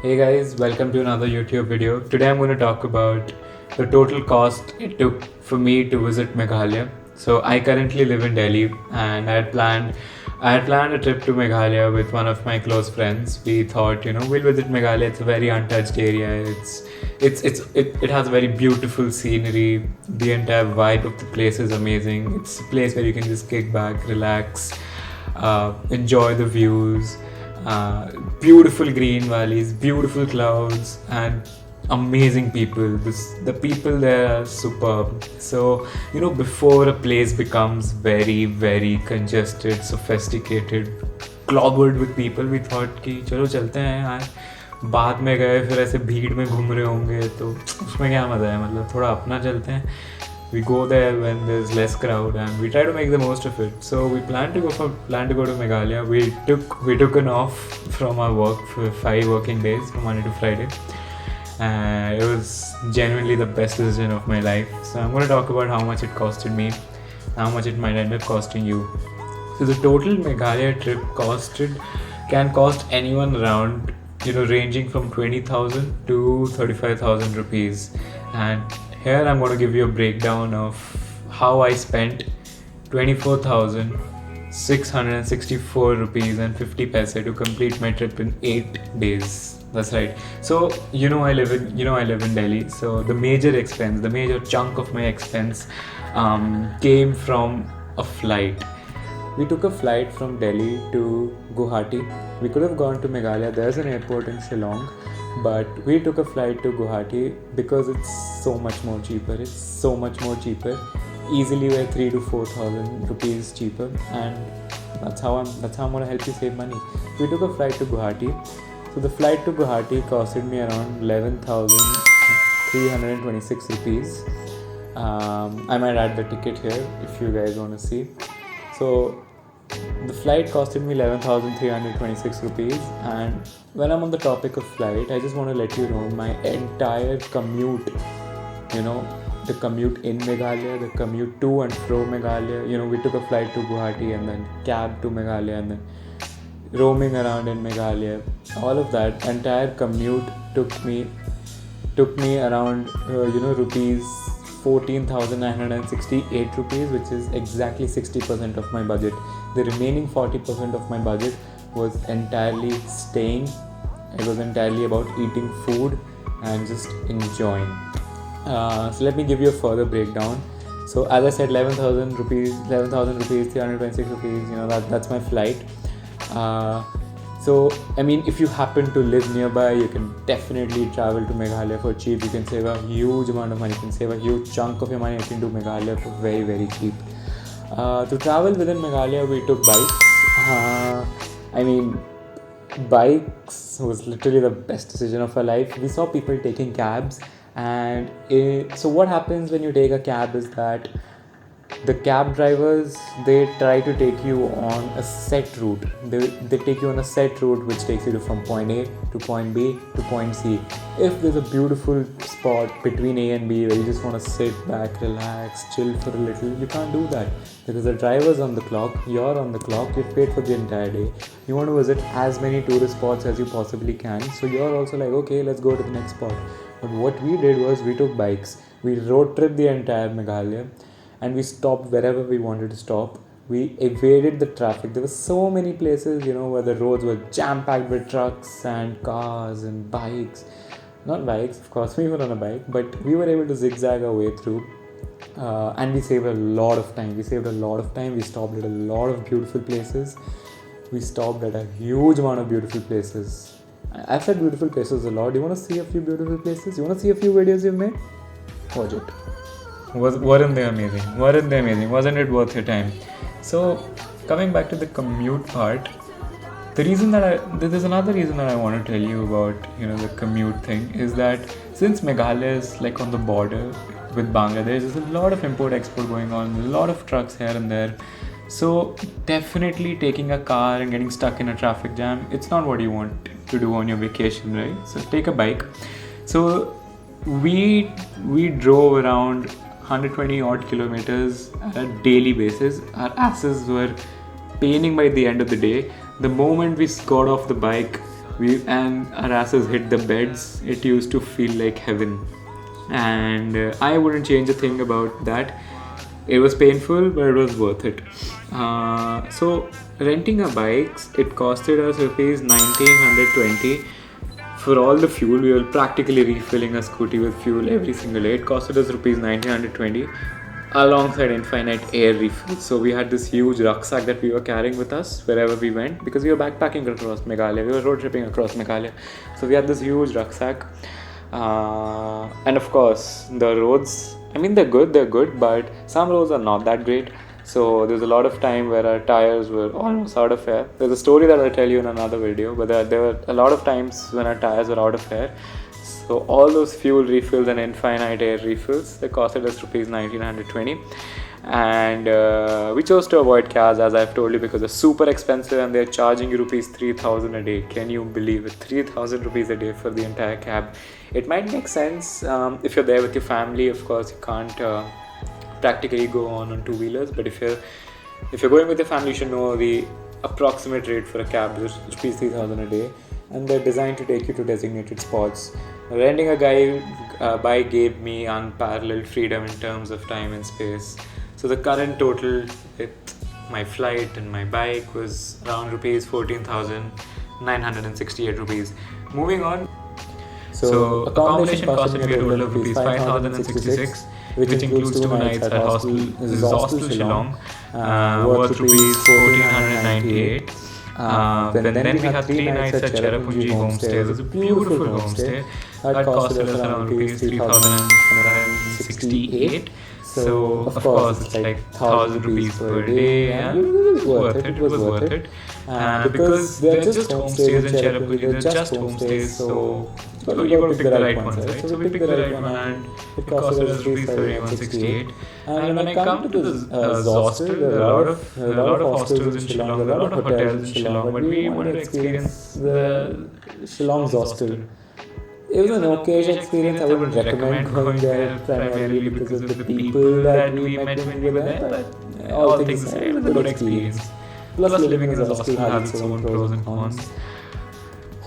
Hey guys, welcome to another YouTube video. Today I'm going to talk about the total cost it took for me to visit Meghalaya. So I currently live in Delhi and I had planned a trip to Meghalaya with one of my close friends. We thought, we'll visit Meghalaya. It's a very untouched area. It has very beautiful scenery. The entire vibe of the place is amazing. It's a place where you can just kick back, relax, enjoy the views. Beautiful green valleys, beautiful clouds, and amazing people. The people there are superb. So, before a place becomes very, very congested, sophisticated, clobbered with people, we thought कि चलो चलते हैं यार. बाद में गए फिर ऐसे भीड़ में घूम रहे होंगे तो उसमें क्या मज़ा है. मतलब थोड़ा अपना चलते हैं. We go there when there's less crowd and we try to make the most of it. So we plan to go to Meghalaya. We took an off from our work for 5 working days from Monday to Friday. It was genuinely the best decision of my life. So I'm going to talk about how much it costed me, how much it might end up costing you. So the total Meghalaya trip can cost anyone around, ranging from 20,000 to 35,000 rupees. And here I'm going to give you a breakdown of how I spent 24,664 rupees and 50 paise to complete my trip in 8 days. That's right. So I live in Delhi. So the major chunk of my expense came from a flight. We took a flight from Delhi to Guwahati. We could have gone to Meghalaya. There's an airport in Shillong. But we took a flight to Guwahati because it's so much more cheaper. Easily by 3 to 4,000 rupees cheaper, and that's how I'm going to help you save money. We took a flight to Guwahati. So the flight to Guwahati costed me around 11,326 rupees. I might add the ticket here if you guys want to see. So the flight costed me 11,326 rupees, and when I'm on the topic of flight, I just want to let you know my entire commute, the commute in Meghalaya, the commute to and from Meghalaya. We took a flight to Guwahati and then cab to Meghalaya and then roaming around in Meghalaya. All of that entire commute took me around rupees 14,968 rupees, which is exactly 60% of my budget. The remaining 40% of my budget was entirely staying. It was entirely about eating food and just enjoying. So let me give you a further breakdown. So as I said, 11,000 rupees, 326 rupees, that's my flight. So, if you happen to live nearby, you can definitely travel to Meghalaya for cheap. You can save a huge amount of money. You can save a huge chunk of your money. You can do Meghalaya for very, very cheap. To travel within Meghalaya, we took bikes. Bikes was literally the best decision of our life. We saw people taking cabs. And so what happens when you take a cab is that the cab drivers, they try to take you on a set route. They take you on a set route which takes you from point A to point B to point C. If there's a beautiful spot between A and B where you just want to sit back, relax, chill for a little, you can't do that because the driver's on the clock, you're on the clock, you've paid for the entire day. You want to visit as many tourist spots as you possibly can. So you're also like, okay, let's go to the next spot. But what we did was we took bikes. We road tripped the entire Meghalaya. And we stopped wherever we wanted to stop. We evaded the traffic. There were so many places, where the roads were jam-packed with trucks and cars and bikes. Not bikes, of course, we were on a bike, but we were able to zigzag our way through. And we saved a lot of time. We stopped at a lot of beautiful places. We stopped at a huge amount of beautiful places. I've said beautiful places a lot. Do you want to see a few beautiful places? You want to see a few videos you've made? Watch it. Weren't they amazing? Wasn't it worth your time? So, coming back to the commute part, there's another reason that I want to tell you about, the commute thing is that since Meghalaya is like on the border with Bangladesh, there's a lot of import-export going on, a lot of trucks here and there. So, definitely taking a car and getting stuck in a traffic jam, it's not what you want to do on your vacation, right? So, take a bike. So, we drove around 120 odd kilometers on a daily basis. Our asses were paining by the end of the day. The moment we got off the bike, and our asses hit the beds. It used to feel like heaven, and I wouldn't change a thing about that. It was painful, but it was worth it. So renting our bikes, it costed us rupees 1920 for all the fuel. We were practically refilling a scooty with fuel every single day. It costed us rupees 1920 alongside infinite air refills. So we had this huge rucksack that we were carrying with us wherever we went, because we were backpacking across Meghalaya. We were road tripping across Meghalaya. So we had this huge rucksack. And of course, the roads, I mean, they're good, but some roads are not that great. So there's a lot of time where our tires were almost out of air. There's a story that I'll tell you in another video, but there were a lot of times when our tires were out of air. So all those fuel refills and infinite air refills, they costed us rupees 1920. And we chose to avoid cabs, as I've told you, because they're super expensive and they're charging you rupees 3,000 a day. Can you believe it? 3,000 rupees a day for the entire cab. It might make sense if you're there with your family. Of course, you can't practically go on two-wheelers, but if you're going with your family, you should know the approximate rate for a cab is rupees 3,000 a day, and they're designed to take you to designated spots. Renting a bike gave me unparalleled freedom in terms of time and space. So the current total with my flight and my bike was around rupees 14,968 rupees. Moving on. So accommodation costed me a total of rupees 5,066, which includes 2 nights at hostel. This is Hostel Shillong, worth rupees 1,498. Then we had 3 nights at Cherrapunji homestay. It was a beautiful homestay. That costed us around rupees 3,168. So of course it's like 1,000 rupees per day, and it was worth it. Because they're just homestays in Cherrapunji, they're just homestays, so you got to pick the right ones, right? So we picked the right one, and it costed us rupees 3,168. And when I come to this hostel, there are a lot of hostels in Shillong, there are a lot of hotels in Shillong, but we wanted to experience the Shillong's hostel. It was an okay experience. I wouldn't recommend going there primarily because of the people that we met when we were there, but all things aside, it was a good experience. Plus, living in a hostel has its own pros and cons.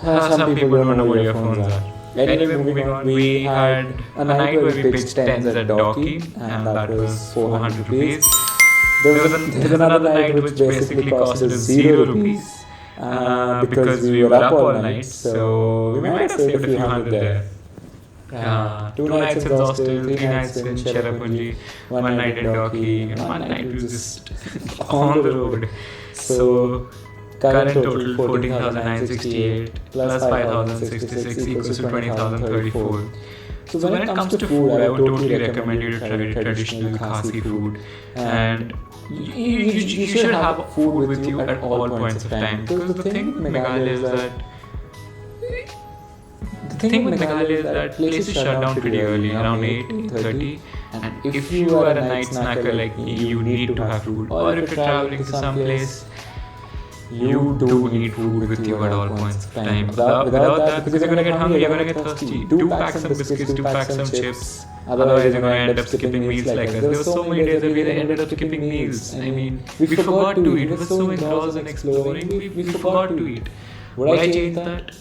Some people don't know what your phones are. Anyway, moving on, we had a night where we pitched tents at Docky, and that was 400 rupees. There was another night which basically costed us 0 rupees. Because we were up all night, so we might have saved a few hundred there. 2 nights in hostel, 3 nights in Cherrapunji, 1 night in Docky, and 1 night was just on the road. So current total 14,968 plus 5,066 equals to 20,034. So when it comes to food, I would totally recommend you to try traditional Khasi food, and you should have food with you at all points of time, because the thing with Meghalaya is that places shut down pretty early, around 8:30, and if you are a night snacker like me, you need to have food, or if you're traveling to some place, you do need food with you at all points of time. Without that, because you're gonna get hungry, you're gonna get thirsty. Do pack some biscuits, do pack some chips. Otherwise, you're gonna end up skipping meals like us. There were so many days that we ended up skipping meals. I mean, we forgot to eat. We were so engrossed in exploring, we forgot to eat. Would I change that?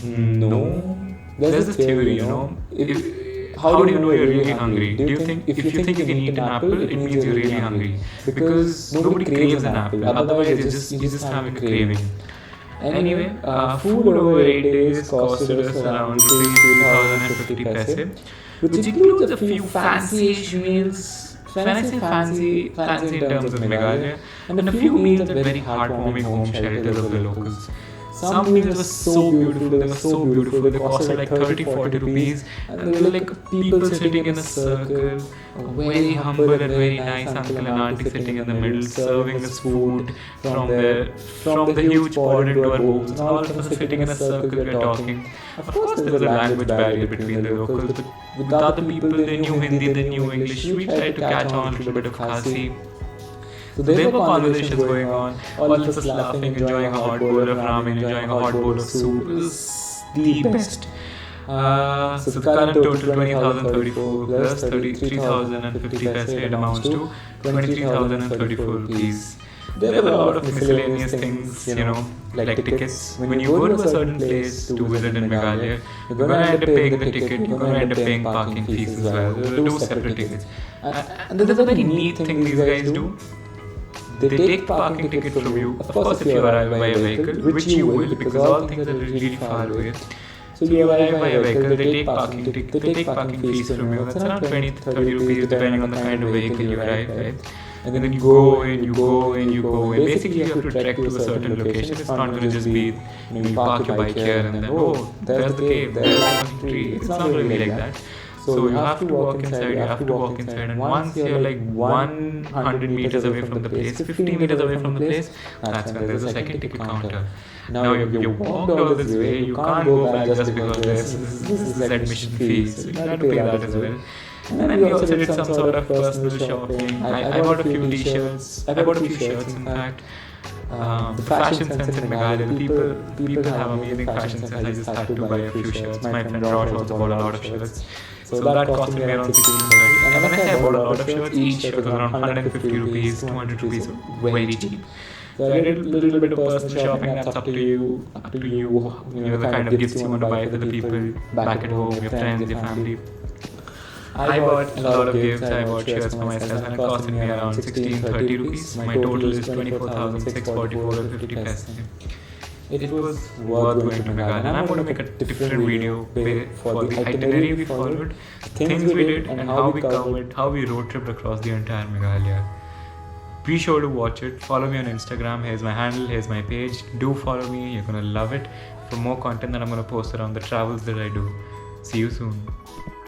No. There's this theory, how do you know you're really hungry? Do you think if you think you can eat an apple, it means you're really hungry? Because nobody craves an apple. Otherwise, you're just having a craving. Anyway, food over 8 days costed us around 3,050 paise, which includes a few fancy-ish meals. When I say fancy in terms of Meghalaya, and a few meals at very heartwarming home shelters of the locals. Some meals were so beautiful, they costed like 30-40 rupees, and they were like people sitting in a circle, a very humble and very nice uncle and auntie sitting in the middle, serving us food from the huge pot into our bowls, and all of us are sitting in a circle, we are talking. Of course there was a language barrier between the locals, but with the other people, they knew Hindi, they knew English, we tried to catch on a little bit of Khasi. So there were conversations going on, all of us laughing, enjoying a hot bowl of ramen, enjoying a hot bowl of soup. It was the best. So the current total 20,034 plus 33,050 paise, it amounts to 23,034 rupees. There were a lot of miscellaneous things, like tickets. When you go to a certain place to visit in Meghalaya, you're going to end up paying the ticket, you're going to end up paying parking fees as well. There are two separate tickets. And there's a very neat thing these guys do. They take parking ticket from you, of course if you arrive by a vehicle, which you will because all things are really far away. So you arrive by a vehicle, they take parking fees from you. That's around 20-30 rupees depending on the kind of vehicle you arrive with. And then you go in. Basically you have to trek to a certain location. It's not going to just be, you park your bike here and then, oh, there's the cave, there's the tree. It's not going to be like that. So you have to walk inside, and once you're like 100 meters away from the place, 50 meters away from the place, that's when there's a second ticket counter. Now you walked all this way, you can't go back just because this is admission fees, so you have to pay that as well. And then we also did some sort of personal shopping. I bought a few t-shirts, I bought a few shirts in fact. The fashion sense in Meghalaya, people have amazing fashion sense. I just had to buy a few shirts. My friend Josh also bought a lot of shirts. So that cost me around 16.30. And when I say I bought a lot of shirts, each shirt was around 150 rupees, 200 rupees, very cheap. So I did a little bit of personal shopping. That's up to you. The kind of gifts you want to buy for the people back at home, your friends, your family. I bought a lot of gifts. I bought shirts for myself and it costed me around 16-30 rupees. My total is 24,644.50 paise. It was worth going to Meghalaya, and I'm going to make a different video for the itinerary we followed, things we did, and how we covered, how we road tripped across the entire Meghalaya. Be sure to watch it. Follow me on Instagram. Here's my handle, here's my page. Do follow me, you're going to love it. For more content that I'm going to post around the travels that I do. See you soon.